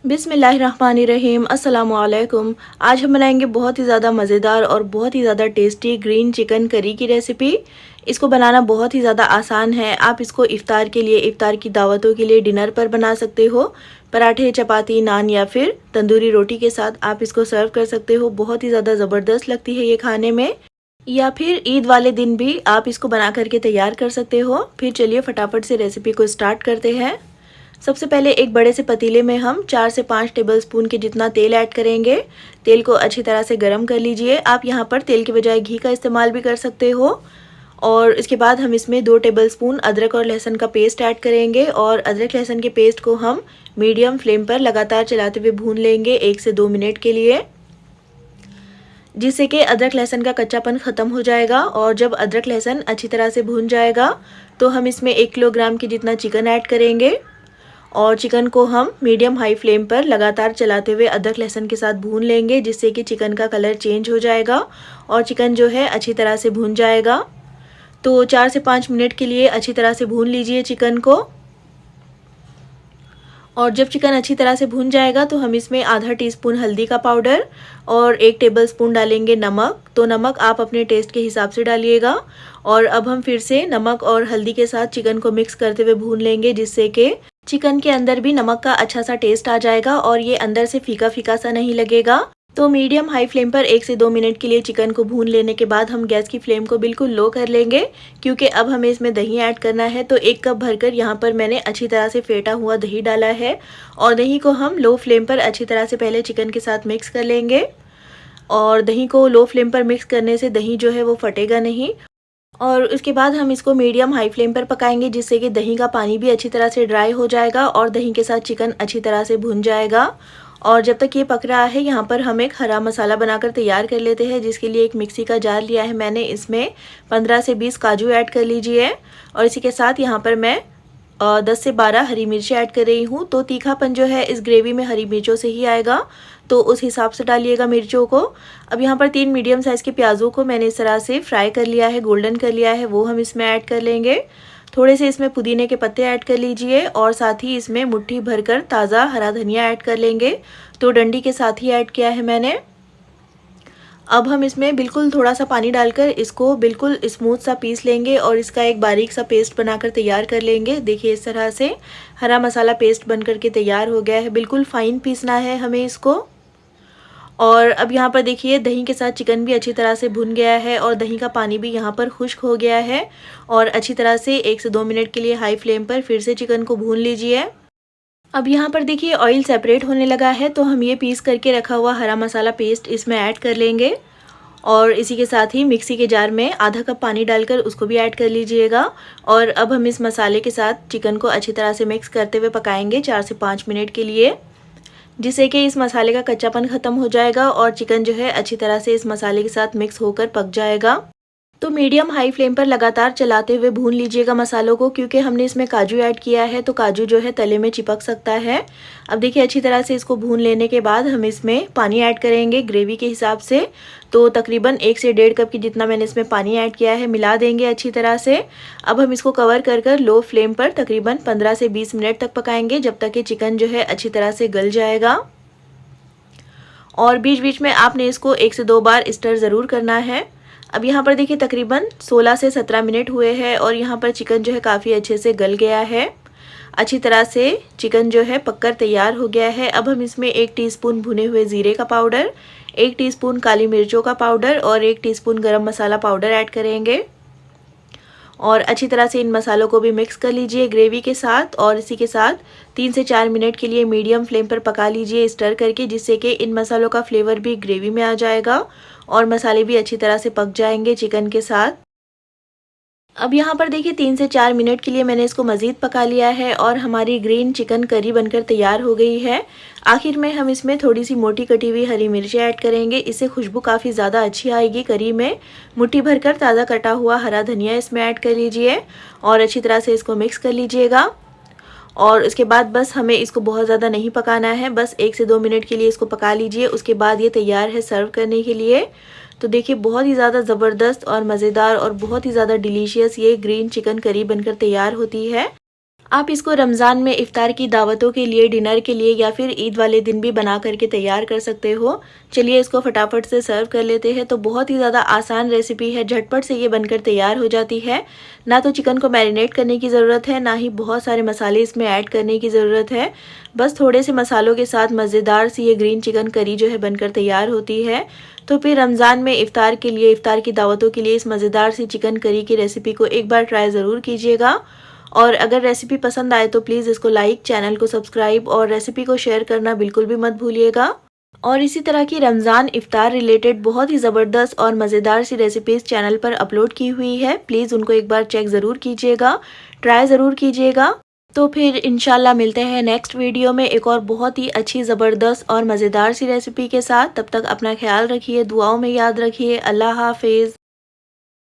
बिस्मिल्लाहिर्रहमानिर्रहीम अस्सलामुअलैकुम। आज हम बनाएंगे बहुत ही ज़्यादा मज़ेदार और बहुत ही ज़्यादा टेस्टी ग्रीन चिकन करी की रेसिपी। इसको बनाना बहुत ही ज़्यादा आसान है। आप इसको इफ़्तार के लिए, इफ़्तार की दावतों के लिए, डिनर पर बना सकते हो। पराठे, चपाती, नान या फिर तंदूरी रोटी के साथ आप इसको सर्व कर सकते हो। बहुत ही ज़्यादा ज़बरदस्त लगती है ये खाने में। या फिर ईद वाले दिन भी आप इसको बना करके तैयार कर सकते हो। फिर चलिए फटाफट से रेसिपी को स्टार्ट करते हैं। सबसे पहले एक बड़े से पतीले में हम 4 से 5 टेबलस्पून के जितना तेल ऐड करेंगे। तेल को अच्छी तरह से गर्म कर लीजिए। आप यहाँ पर तेल के बजाय घी का इस्तेमाल भी कर सकते हो। और इसके बाद हम इसमें 2 टेबलस्पून अदरक और लहसुन का पेस्ट ऐड करेंगे और अदरक लहसुन के पेस्ट को हम मीडियम फ्लेम पर लगातार चलाते हुए भून लेंगे 1 से 2 मिनट के लिए, जिससे कि अदरक लहसुन का कच्चापन ख़त्म हो जाएगा। और जब अदरक लहसुन अच्छी तरह से भून जाएगा तो हम इसमें 1 किलोग्राम के जितना चिकन ऐड करेंगे और चिकन को हम मीडियम हाई फ्लेम पर लगातार चलाते हुए अदरक लहसुन के साथ भून लेंगे, जिससे कि चिकन का कलर चेंज हो जाएगा और चिकन जो है अच्छी तरह से भून जाएगा। तो 4 से 5 मिनट के लिए अच्छी तरह से भून लीजिए चिकन को। और जब चिकन अच्छी तरह से भून जाएगा तो हम इसमें आधा टीस्पून हल्दी का पाउडर और 1 टेबलस्पून डालेंगे नमक। तो नमक आप अपने टेस्ट के हिसाब से डालिएगा। और अब हम फिर से नमक और हल्दी के साथ चिकन को मिक्स करते हुए भून लेंगे, जिससे कि चिकन के अंदर भी नमक का अच्छा सा टेस्ट आ जाएगा और ये अंदर से फीका फीका सा नहीं लगेगा। तो मीडियम हाई फ्लेम पर 1 से 2 मिनट के लिए चिकन को भून लेने के बाद हम गैस की फ्लेम को बिल्कुल लो कर लेंगे, क्योंकि अब हमें इसमें दही ऐड करना है। तो 1 कप भरकर यहाँ पर मैंने अच्छी तरह से फेंटा हुआ दही डाला है और दही को हम लो फ्लेम पर अच्छी तरह से पहले चिकन के साथ मिक्स कर लेंगे। और दही को लो फ्लेम पर मिक्स करने से दही जो है वो फटेगा नहीं। और उसके बाद हम इसको मीडियम हाई फ्लेम पर पकाएंगे, जिससे कि दही का पानी भी अच्छी तरह से ड्राई हो जाएगा और दही के साथ चिकन अच्छी तरह से भुन जाएगा। और जब तक ये पक रहा है यहाँ पर हम एक हरा मसाला बनाकर तैयार कर लेते हैं, जिसके लिए एक मिक्सी का जार लिया है मैंने। इसमें 15 से 20 काजू ऐड कर लीजिए और इसी के साथ यहाँ पर मैं 10 से 12 हरी मिर्ची ऐड कर रही हूँ। तो तीखापन जो है इस ग्रेवी में हरी मिर्चों से ही आएगा, तो उस हिसाब से डालिएगा मिर्चों को। अब यहाँ पर 3 मीडियम साइज़ के प्याज़ों को मैंने इस तरह से फ्राई कर लिया है, गोल्डन कर लिया है, वो हम इसमें ऐड कर लेंगे। थोड़े से इसमें पुदीने के पत्ते ऐड कर लीजिए और साथ ही इसमें मुट्ठी भरकर ताज़ा हरा धनिया ऐड कर लेंगे। तो डंडी के साथ ही ऐड किया है मैंने। अब हम इसमें बिल्कुल थोड़ा सा पानी डालकर इसको बिल्कुल स्मूथ सा पीस लेंगे और इसका एक बारीक सा पेस्ट बनाकर तैयार कर लेंगे। देखिए इस तरह से हरा मसाला पेस्ट बनकर के तैयार हो गया है। बिल्कुल फाइन पीसना है हमें इसको। और अब यहाँ पर देखिए दही के साथ चिकन भी अच्छी तरह से भुन गया है और दही का पानी भी यहाँ पर खुश्क हो गया है। और अच्छी तरह से 1 से 2 मिनट के लिए हाई फ्लेम पर फिर से चिकन को भून लीजिए। अब यहाँ पर देखिए ऑयल सेपरेट होने लगा है, तो हम ये पीस करके रखा हुआ हरा मसाला पेस्ट इसमें ऐड कर लेंगे। और इसी के साथ ही मिक्सी के जार में आधा कप पानी डालकर उसको भी ऐड कर लीजिएगा। और अब हम इस मसाले के साथ चिकन को अच्छी तरह से मिक्स करते हुए पकाएंगे 4 से 5 मिनट के लिए, जिससे कि इस मसाले का कच्चापन ख़त्म हो जाएगा और चिकन जो है अच्छी तरह से इस मसाले के साथ मिक्स होकर पक जाएगा। तो मीडियम हाई फ्लेम पर लगातार चलाते हुए भून लीजिएगा मसालों को, क्योंकि हमने इसमें काजू ऐड किया है तो काजू जो है तले में चिपक सकता है। अब देखिए अच्छी तरह से इसको भून लेने के बाद हम इसमें पानी ऐड करेंगे ग्रेवी के हिसाब से। तो तकरीबन 1 से 1.5 कप की जितना मैंने इसमें पानी ऐड किया है, मिला देंगे अच्छी तरह से। अब हम इसको कवर कर लो फ्लेम पर तकरीबन 15 से 20 मिनट तक पकाएंगे, जब तक कि चिकन जो है अच्छी तरह से गल जाएगा। और बीच बीच में आपने इसको 1 से 2 बार स्टर ज़रूर करना है। अब यहाँ पर देखिए तकरीबन 16 से 17 मिनट हुए हैं और यहाँ पर चिकन जो है काफ़ी अच्छे से गल गया है। अच्छी तरह से चिकन जो है पककर तैयार हो गया है। अब हम इसमें 1 टीस्पून भुने हुए ज़ीरे का पाउडर, 1 टीस्पून काली मिर्चों का पाउडर और 1 टीस्पून गरम मसाला पाउडर ऐड करेंगे। और अच्छी तरह से इन मसालों को भी मिक्स कर लीजिए ग्रेवी के साथ। और इसी के साथ 3 से 4 मिनट के लिए मीडियम फ्लेम पर पका लीजिए स्टर करके, जिससे कि इन मसालों का फ्लेवर भी ग्रेवी में आ जाएगा और मसाले भी अच्छी तरह से पक जाएंगे चिकन के साथ। अब यहाँ पर देखिए 3 से 4 मिनट के लिए मैंने इसको मज़ीद पका लिया है और हमारी ग्रीन चिकन करी बनकर तैयार हो गई है। आखिर में हम इसमें थोड़ी सी मोटी कटी हुई हरी मिर्ची ऐड करेंगे, इससे खुशबू काफ़ी ज़्यादा अच्छी आएगी करी में। मुट्ठी भरकर ताज़ा कटा हुआ हरा धनिया इसमें ऐड कर लीजिए और अच्छी तरह से इसको मिक्स कर लीजिएगा। और उसके बाद बस हमें इसको बहुत ज़्यादा नहीं पकाना है, बस 1 से 2 मिनट के लिए इसको पका लीजिए। उसके बाद ये तैयार है सर्व करने के लिए। तो देखिए बहुत ही ज़्यादा ज़बरदस्त और मज़ेदार और बहुत ही ज़्यादा डिलीशियस ये ग्रीन चिकन करी बनकर तैयार होती है। आप इसको रमज़ान में इफ्तार की दावतों के लिए, डिनर के लिए या फिर ईद वाले दिन भी बना करके तैयार कर सकते हो। चलिए इसको फटाफट से सर्व कर लेते हैं। तो बहुत ही ज़्यादा आसान रेसिपी है, झटपट से ये बनकर तैयार हो जाती है। ना तो चिकन को मैरिनेट करने की ज़रूरत है, ना ही बहुत सारे मसाले इसमें ऐड करने की ज़रूरत है। बस थोड़े से मसालों के साथ मज़ेदार सी ये ग्रीन चिकन करी जो है बनकर तैयार होती है। तो फिर रमज़ान में इफ्तार के लिए, इफ्तार की दावतों के लिए इस मज़ेदार सी चिकन करी की रेसिपी को एक बार ट्राई ज़रूर कीजिएगा। और अगर रेसिपी पसंद आए तो प्लीज़ इसको लाइक, चैनल को सब्सक्राइब और रेसिपी को शेयर करना बिल्कुल भी मत भूलिएगा। और इसी तरह की रमज़ान इफ्तार रिलेटेड बहुत ही ज़बरदस्त और मज़ेदार सी रेसिपीज़ चैनल पर अपलोड की हुई है। प्लीज़ उनको एक बार चेक ज़रूर कीजिएगा, ट्राई ज़रूर कीजिएगा। तो फिर इंशाल्लाह मिलते हैं नेक्स्ट वीडियो में एक और बहुत ही अच्छी, ज़बरदस्त और मज़ेदार सी रेसिपी के साथ। तब तक अपना ख्याल रखिए, दुआओं में याद रखिए। अल्लाह हाफ़िज़।